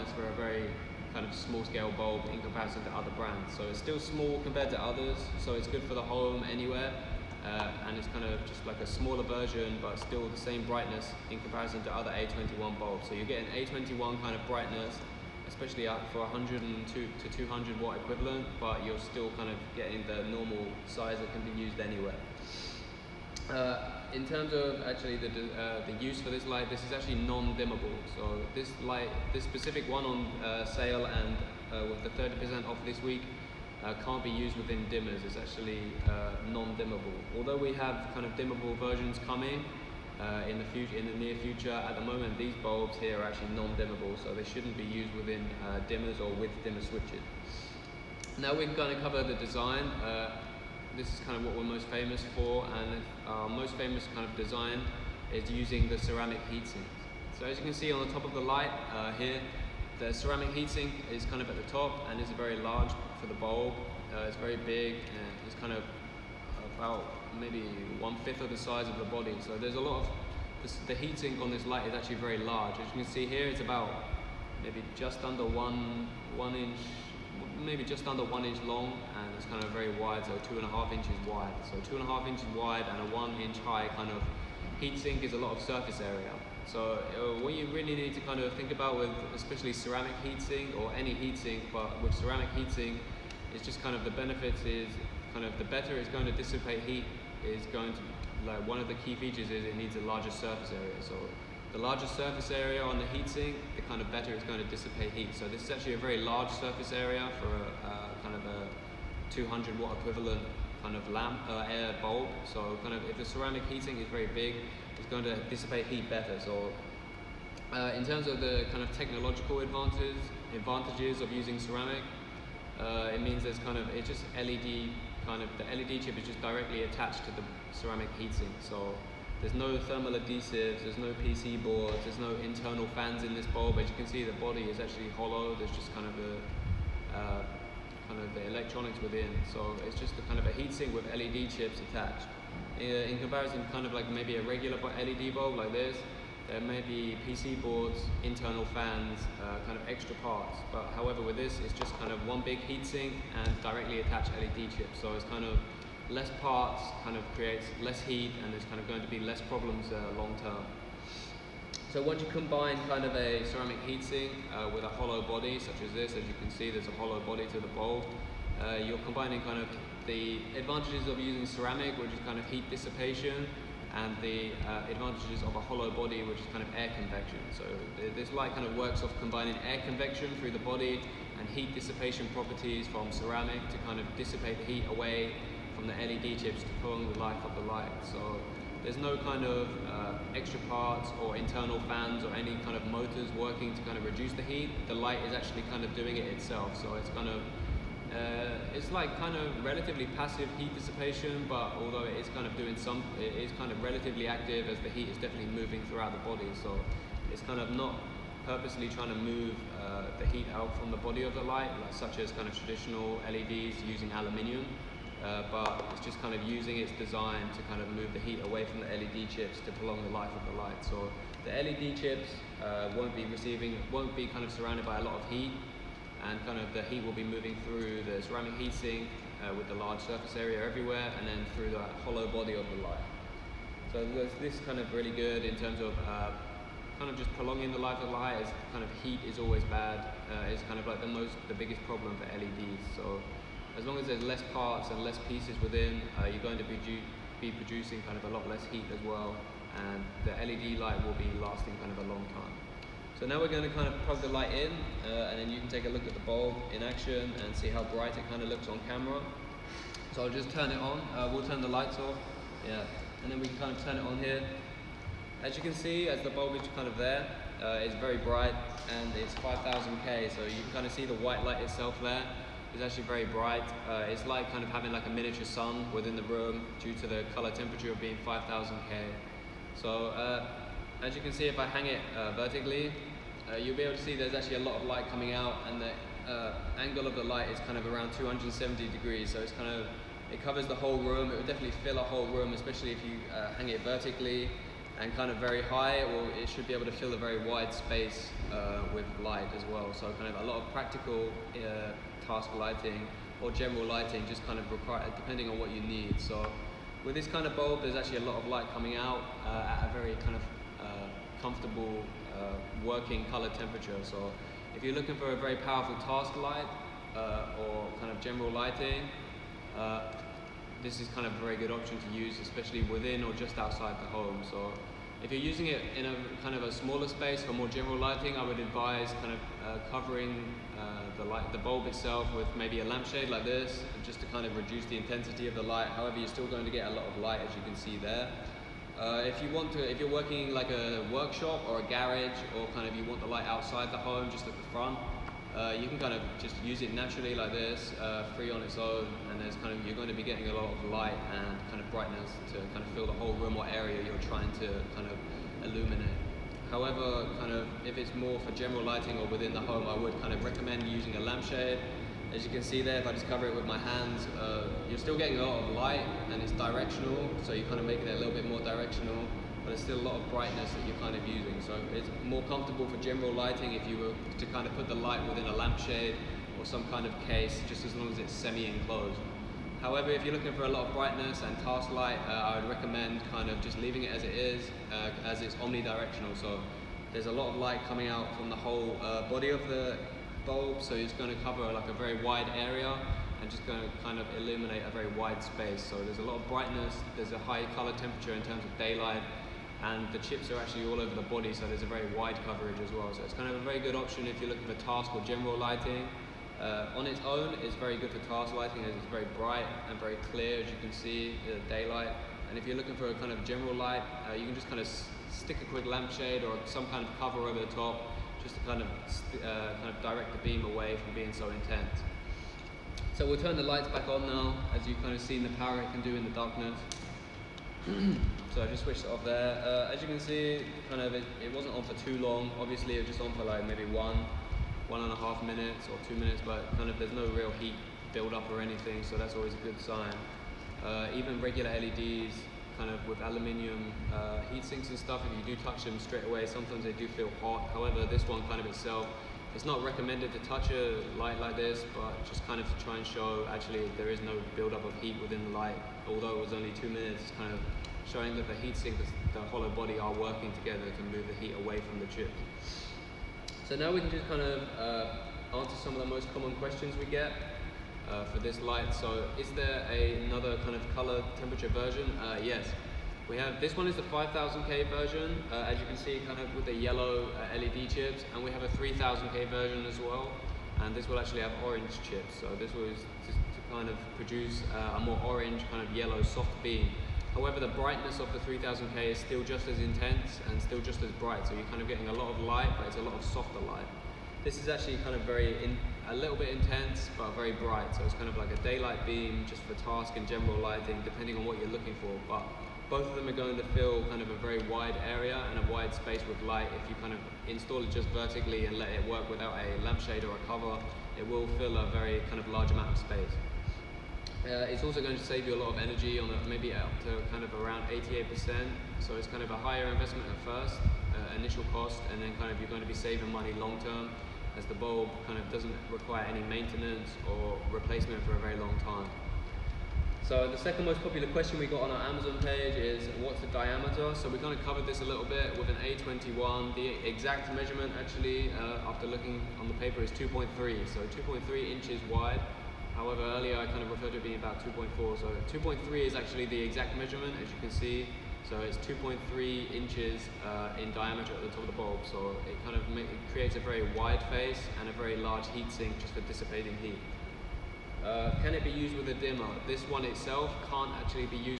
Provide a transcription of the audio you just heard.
brightness for a very kind of small scale bulb in comparison to other brands. So it's still small compared to others, so it's good for the home anywhere, and it's kind of just like a smaller version but still the same brightness in comparison to other A21 bulbs. So you get an A21 kind of brightness, especially up for 102 to 200 watt equivalent, but you're still kind of getting the normal size that can be used anywhere. In terms of actually the use for this light, this is actually non-dimmable. So this light, this specific one on sale and with the 30% off this week, can't be used within dimmers. It's actually non-dimmable. Although we have kind of dimmable versions coming in the near future, at the moment these bulbs here are actually non-dimmable, so they shouldn't be used within dimmers or with dimmer switches. Now we're going to cover the design. This is kind of what we're most famous for, and our most famous kind of design is using the ceramic heatsink. So as you can see on the top of the light here, the ceramic heatsink is kind of at the top and is very large for the bulb. It's very big and it's kind of about maybe 1/5 of the size of the body. So there's a lot of the heatsink on this light is actually very large. As you can see here, it's about maybe just under one inch, maybe just under 1 inch long, and it's kind of very wide, so 2.5 inches wide. So 2.5 inches wide and a 1 inch high kind of heatsink is a lot of surface area. So what you really need to kind of think about with especially ceramic heatsink or any heatsink, but with ceramic heatsink, it's just kind of the benefits is kind of the better it's going to dissipate heat is going to, like, one of the key features is it needs a larger surface area. So the larger surface area on the heatsink, the kind of better it's going to dissipate heat. So this is actually a very large surface area for a kind of a 200 watt equivalent kind of lamp air bulb. So kind of if the ceramic heatsink is very big, it's going to dissipate heat better. So in terms of the kind of technological advantages of using ceramic, it means there's kind of, it's just LED kind of, the LED chip is just directly attached to the ceramic heatsink. So there's no thermal adhesives, there's no PC boards, there's no internal fans in this bulb. As you can see, the body is actually hollow. There's just kind of the electronics within. So it's just a kind of a heatsink with LED chips attached. In comparison, kind of like maybe a regular LED bulb like this, there may be PC boards, internal fans, kind of extra parts. But however, with this, it's just kind of one big heatsink and directly attached LED chips. So it's kind of less parts, kind of creates less heat, and there's kind of going to be less problems long term. So once you combine kind of a ceramic heatsink with a hollow body such as this, as you can see there's a hollow body to the bulb, you're combining kind of the advantages of using ceramic, which is kind of heat dissipation, and the advantages of a hollow body, which is kind of air convection. So this light kind of works off combining air convection through the body and heat dissipation properties from ceramic to kind of dissipate the heat away from the LED chips to prolong the life of the light. So there's no kind of extra parts or internal fans or any kind of motors working to kind of reduce the heat. The light is actually kind of doing it itself. So it's kind of it's like kind of relatively passive heat dissipation, but although it is kind of doing some, it is kind of relatively active as the heat is definitely moving throughout the body. So it's kind of not purposely trying to move the heat out from the body of the light, like such as kind of traditional LEDs using aluminium. But it's just kind of using its design to kind of move the heat away from the LED chips to prolong the life of the light. So the LED chips won't be kind of surrounded by a lot of heat, and kind of the heat will be moving through the ceramic heatsink with the large surface area everywhere, and then through the hollow body of the light. So this is kind of really good in terms of kind of just prolonging the life of the light. As kind of heat is always bad. It's kind of like the biggest problem for LEDs. So as long as there's less parts and less pieces within, you're going to be producing kind of a lot less heat as well, and the LED light will be lasting kind of a long time. So now we're going to kind of plug the light in, and then you can take a look at the bulb in action and see how bright it kind of looks on camera. So I'll just turn it on. We'll turn the lights off, yeah, and then we can kind of turn it on here. As you can see, as the bulb is kind of there, it's very bright, and it's 5000K, so you can kind of see the white light itself there. It's actually very bright. It's like kind of having like a miniature sun within the room due to the color temperature of being 5000K. So as you can see, if I hang it vertically, you'll be able to see there's actually a lot of light coming out, and the angle of the light is kind of around 270 degrees. So it's kind of, it covers the whole room. It would definitely fill a whole room, especially if you hang it vertically. and kind of very high, it should be able to fill a very wide space with light as well. So kind of a lot of practical task lighting or general lighting just kind of require, depending on what you need. So with this kind of bulb, there's actually a lot of light coming out at a very kind of comfortable working color temperature. So if you're looking for a very powerful task light or kind of general lighting, this is kind of a very good option to use, especially within or just outside the home. So if you're using it in a kind of a smaller space for more general lighting, I would advise kind of covering the bulb itself with maybe a lampshade like this, just to kind of reduce the intensity of the light. However, you're still going to get a lot of light, as you can see there. If you're working like a workshop or a garage, or kind of you want the light outside the home, just at the front, you can kind of just use it naturally like this, free on its own, and you're going to be getting a lot of light and kind of brightness to kind of fill the whole room or area you're trying to kind of illuminate. However, kind of if it's more for general lighting or within the home, I would kind of recommend using a lampshade. As you can see there, if I just cover it with my hands, you're still getting a lot of light, and it's directional, so you're kind of making it a little bit more directional, but there's still a lot of brightness that you're kind of using. So it's more comfortable for general lighting if you were to kind of put the light within a lampshade or some kind of case, just as long as it's semi-enclosed. However, if you're looking for a lot of brightness and task light, I would recommend kind of just leaving it as it is, as it's omnidirectional. So there's a lot of light coming out from the whole body of the bulb, so it's going to cover like a very wide area and just going to kind of illuminate a very wide space. So there's a lot of brightness, there's a high color temperature in terms of daylight, and the chips are actually all over the body, so there's a very wide coverage as well. So it's kind of a very good option if you're looking for task or general lighting. On its own, it's very good for task lighting, as it's very bright and very clear, as you can see, daylight. And if you're looking for a kind of general light, you can just kind of stick a quick lampshade or some kind of cover over the top, just to kind of direct the beam away from being so intense. So we'll turn the lights back on now, as you've kind of seen the power it can do in the darkness. So I just switched it off there. As you can see, kind of it wasn't on for too long. Obviously it was just on for like maybe 1.5 minutes or 2 minutes, but kind of there's no real heat build up or anything, so that's always a good sign. Even regular LEDs, kind of with aluminium heat sinks and stuff, if you do touch them straight away, sometimes they do feel hot. However, this one kind of itself, it's not recommended to touch a light like this, but just kind of to try and show actually there is no build-up of heat within the light. Although it was only 2 minutes, it's kind of showing that the heat sink, the hollow body are working together to move the heat away from the chip. So now we can just kind of answer some of the most common questions we get for this light. So is there another kind of color temperature version? Yes. We have, this one is the 5000K version, as you can see, kind of with the yellow LED chips, and we have a 3000K version as well, and this will actually have orange chips. So this was to kind of produce a more orange, kind of yellow, soft beam. However, the brightness of the 3000K is still just as intense and still just as bright, so you're kind of getting a lot of light, but it's a lot of softer light. This is actually kind of a little bit intense, but very bright, so it's kind of like a daylight beam just for task and general lighting, depending on what you're looking for. But both of them are going to fill kind of a very wide area and a wide space with light. If you kind of install it just vertically and let it work without a lampshade or a cover, it will fill a very kind of large amount of space. It's also going to save you a lot of energy on maybe up to kind of around 88%. So it's kind of a higher investment at first, initial cost, and then kind of you're going to be saving money long term, as the bulb kind of doesn't require any maintenance or replacement for a very long time. So the second most popular question we got on our Amazon page is, what's the diameter? So we kind of covered this a little bit with an A21. The exact measurement actually, after looking on the paper, is 2.3. So 2.3 inches wide. However, earlier I kind of referred to it being about 2.4. So 2.3 is actually the exact measurement, as you can see. So it's 2.3 inches in diameter at the top of the bulb. So it kind of creates a very wide face and a very large heat sink just for dissipating heat. Can it be used with a dimmer? This one itself can't actually be used